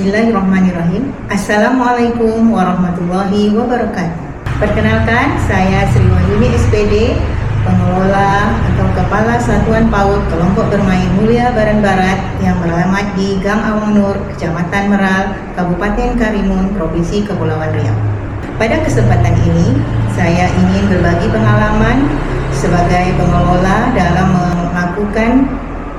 Bismillahirrahmanirrahim. Assalamualaikum warahmatullahi wabarakatuh. Perkenalkan, saya Sri Wahyuni SPD, pengelola atau Kepala Satuan PAUD Kelompok Bermain Mulia Baran Barat yang beralamat di Gang Awang Nur, Kecamatan Meral, Kabupaten Karimun, Provinsi Kepulauan Riau. Pada kesempatan ini, saya ingin berbagi pengalaman sebagai pengelola dalam melakukan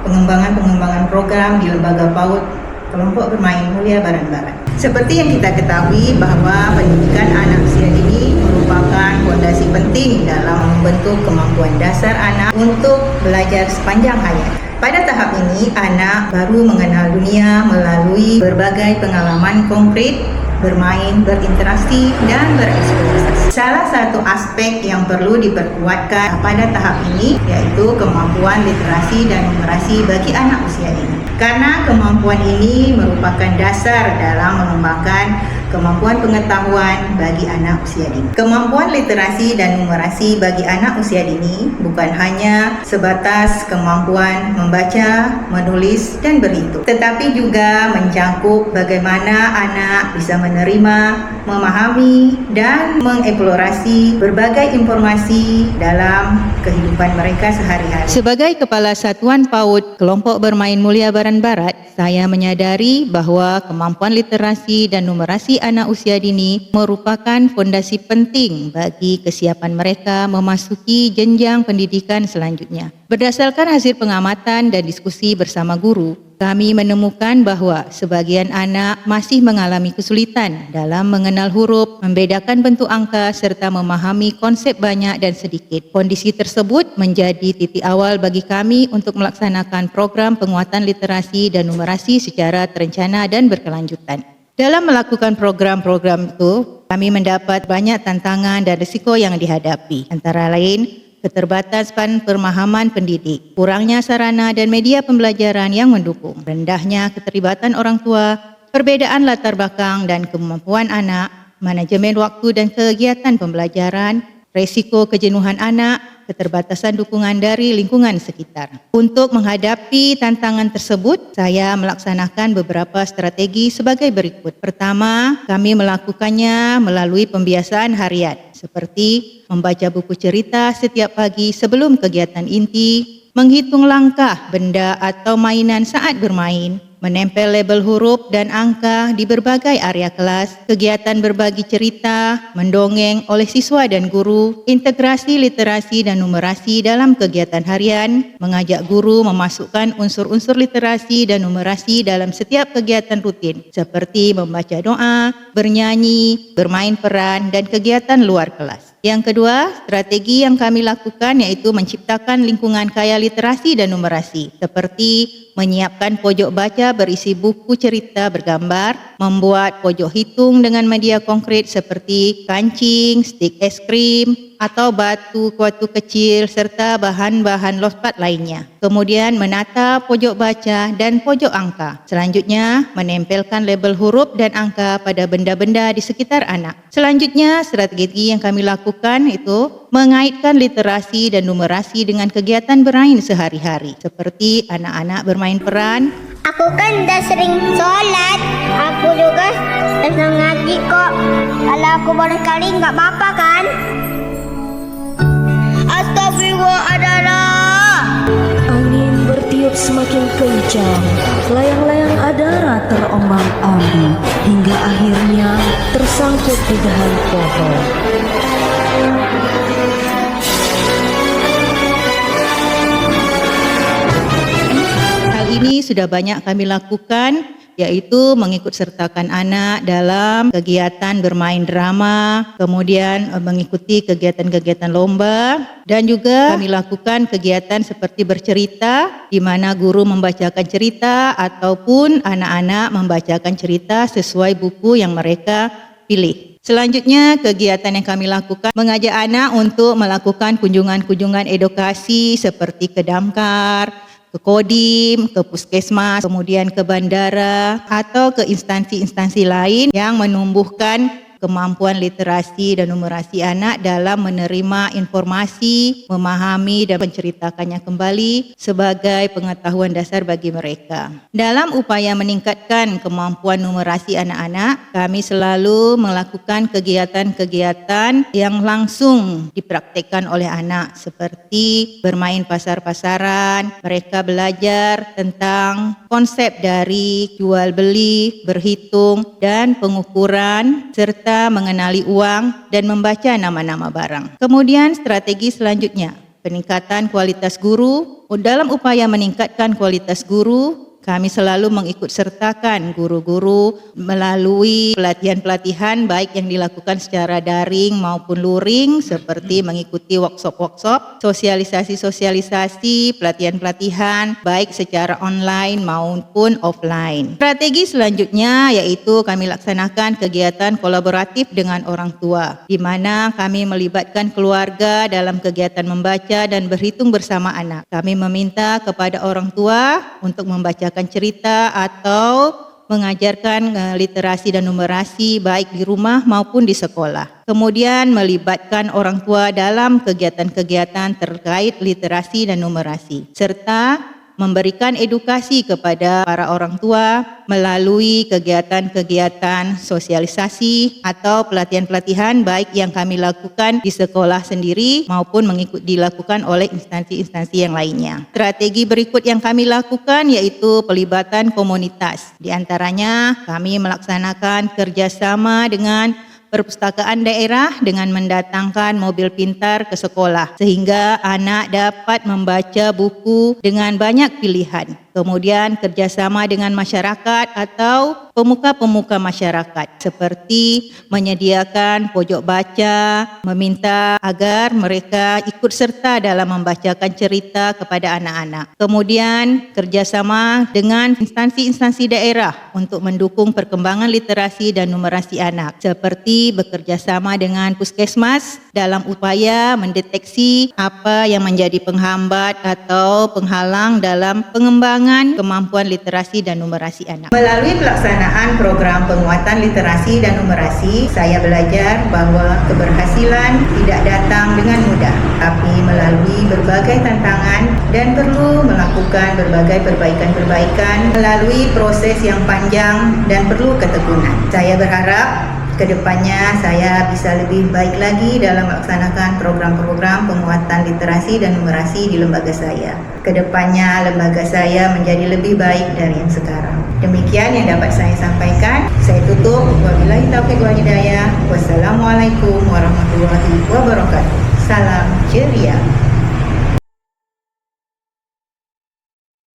pengembangan program di Lembaga PAUD Kelompok Bermain Mulia Baran Barat. Seperti yang kita ketahui bahwa pendidikan anak usia dini merupakan fondasi penting dalam membentuk kemampuan dasar anak untuk belajar sepanjang hayat. Pada tahap ini, anak baru mengenal dunia melalui berbagai pengalaman konkret, bermain, berinteraksi, dan bereksplorasi. Salah satu aspek yang perlu diperkuatkan pada tahap ini yaitu kemampuan literasi dan numerasi bagi anak usia ini. Karena kemampuan ini merupakan dasar dalam mengembangkan kemampuan pengetahuan bagi anak usia dini. Kemampuan literasi dan numerasi bagi anak usia dini bukan hanya sebatas kemampuan membaca, menulis, dan berhitung, tetapi juga mencakup bagaimana anak bisa menerima, memahami, dan mengeksplorasi berbagai informasi dalam kehidupan mereka sehari-hari. Sebagai Kepala Satuan PAUD Kelompok Bermain Mulia Baran Barat, saya menyadari bahwa kemampuan literasi dan numerasi anak usia dini merupakan fondasi penting bagi kesiapan mereka memasuki jenjang pendidikan selanjutnya. Berdasarkan hasil pengamatan dan diskusi bersama guru, kami menemukan bahwa sebagian anak masih mengalami kesulitan dalam mengenal huruf, membedakan bentuk angka, serta memahami konsep banyak dan sedikit. Kondisi tersebut menjadi titik awal bagi kami untuk melaksanakan program penguatan literasi dan numerasi secara terencana dan berkelanjutan. Dalam melakukan program-program itu, kami mendapat banyak tantangan dan risiko yang dihadapi, antara lain keterbatasan pemahaman pendidik, kurangnya sarana dan media pembelajaran yang mendukung, rendahnya keterlibatan orang tua, perbedaan latar belakang dan kemampuan anak, manajemen waktu dan kegiatan pembelajaran, risiko kejenuhan anak, keterbatasan dukungan dari lingkungan sekitar. Untuk menghadapi tantangan tersebut, saya melaksanakan beberapa strategi sebagai berikut. Pertama, kami melakukannya melalui pembiasaan harian, seperti membaca buku cerita setiap pagi sebelum kegiatan inti, menghitung langkah, benda atau mainan saat bermain, menempel label huruf dan angka di berbagai area kelas, kegiatan berbagi cerita, mendongeng oleh siswa dan guru, integrasi literasi dan numerasi dalam kegiatan harian, mengajak guru memasukkan unsur-unsur literasi dan numerasi dalam setiap kegiatan rutin, seperti membaca doa, bernyanyi, bermain peran, dan kegiatan luar kelas. Yang kedua, strategi yang kami lakukan yaitu menciptakan lingkungan kaya literasi dan numerasi, seperti menyiapkan pojok baca berisi buku cerita bergambar, membuat pojok hitung dengan media konkret seperti kancing, stik es krim, atau batu kecil serta bahan-bahan lospat lainnya. Kemudian menata pojok baca dan pojok angka. Selanjutnya, menempelkan label huruf dan angka pada benda-benda di sekitar anak. Selanjutnya, strategi yang kami lakukan itu mengaitkan literasi dan numerasi dengan kegiatan bermain sehari-hari, seperti anak-anak bermain peran. Aku kan dah sering sholat, aku juga senang ngaji kok. Kalau aku barangkali nggak apa-apa kan? Astagfirullahaladzim. Angin bertiup semakin kencang, layang-layang adara terombang-ambing hingga akhirnya tersangkut di dahan pohon. Hal ini sudah banyak kami lakukan, yaitu mengikut sertakan anak dalam kegiatan bermain drama, kemudian mengikuti kegiatan-kegiatan lomba, dan juga kami lakukan kegiatan seperti bercerita, di mana guru membacakan cerita ataupun anak-anak membacakan cerita sesuai buku yang mereka pilih. Selanjutnya, kegiatan yang kami lakukan mengajak anak untuk melakukan kunjungan-kunjungan edukasi seperti ke Damkar, ke Kodim, ke Puskesmas, kemudian ke bandara atau ke instansi-instansi lain yang menumbuhkan kemampuan literasi dan numerasi anak dalam menerima informasi, memahami dan menceritakannya kembali sebagai pengetahuan dasar bagi mereka. Dalam upaya meningkatkan kemampuan numerasi anak-anak, kami selalu melakukan kegiatan-kegiatan yang langsung dipraktikkan oleh anak seperti bermain pasar-pasaran, mereka belajar tentang konsep dari jual beli, berhitung dan pengukuran serta mengenali uang dan membaca nama-nama barang. Kemudian strategi selanjutnya, peningkatan kualitas guru. Dalam upaya meningkatkan kualitas guru, kami selalu mengikut sertakan guru-guru melalui pelatihan-pelatihan baik yang dilakukan secara daring maupun luring seperti mengikuti workshop-workshop, sosialisasi-sosialisasi, pelatihan-pelatihan baik secara online maupun offline. Strategi selanjutnya yaitu kami laksanakan kegiatan kolaboratif dengan orang tua, di mana kami melibatkan keluarga dalam kegiatan membaca dan berhitung bersama anak. Kami meminta kepada orang tua untuk membacakan cerita atau mengajarkan literasi dan numerasi baik di rumah maupun di sekolah. Kemudian melibatkan orang tua dalam kegiatan-kegiatan terkait literasi dan numerasi serta memberikan edukasi kepada para orang tua melalui kegiatan-kegiatan sosialisasi atau pelatihan-pelatihan baik yang kami lakukan di sekolah sendiri maupun dilakukan oleh instansi-instansi yang lainnya. Strategi berikut yang kami lakukan yaitu pelibatan komunitas. Di antaranya kami melaksanakan kerjasama dengan perpustakaan daerah dengan mendatangkan mobil pintar ke sekolah sehingga anak dapat membaca buku dengan banyak pilihan. Kemudian kerjasama dengan masyarakat atau pemuka-pemuka masyarakat seperti menyediakan pojok baca, meminta agar mereka ikut serta dalam membacakan cerita kepada anak-anak. Kemudian kerjasama dengan instansi-instansi daerah untuk mendukung perkembangan literasi dan numerasi anak seperti bekerjasama dengan puskesmas dalam upaya mendeteksi apa yang menjadi penghambat atau penghalang dalam pengembangan kemampuan literasi dan numerasi anak. Melalui pelaksanaan program penguatan literasi dan numerasi, saya belajar bahwa keberhasilan tidak datang dengan mudah, tapi melalui berbagai tantangan dan perlu melakukan berbagai perbaikan-perbaikan melalui proses yang panjang dan perlu ketekunan. Saya berharap kedepannya saya bisa lebih baik lagi dalam melaksanakan program-program penguatan literasi dan numerasi di lembaga saya. Kedepannya lembaga saya menjadi lebih baik dari yang sekarang. Demikian yang dapat saya sampaikan. Saya tutup. Wabillahi taufiq wal hidayah. Wassalamualaikum warahmatullahi wabarakatuh. Salam ceria.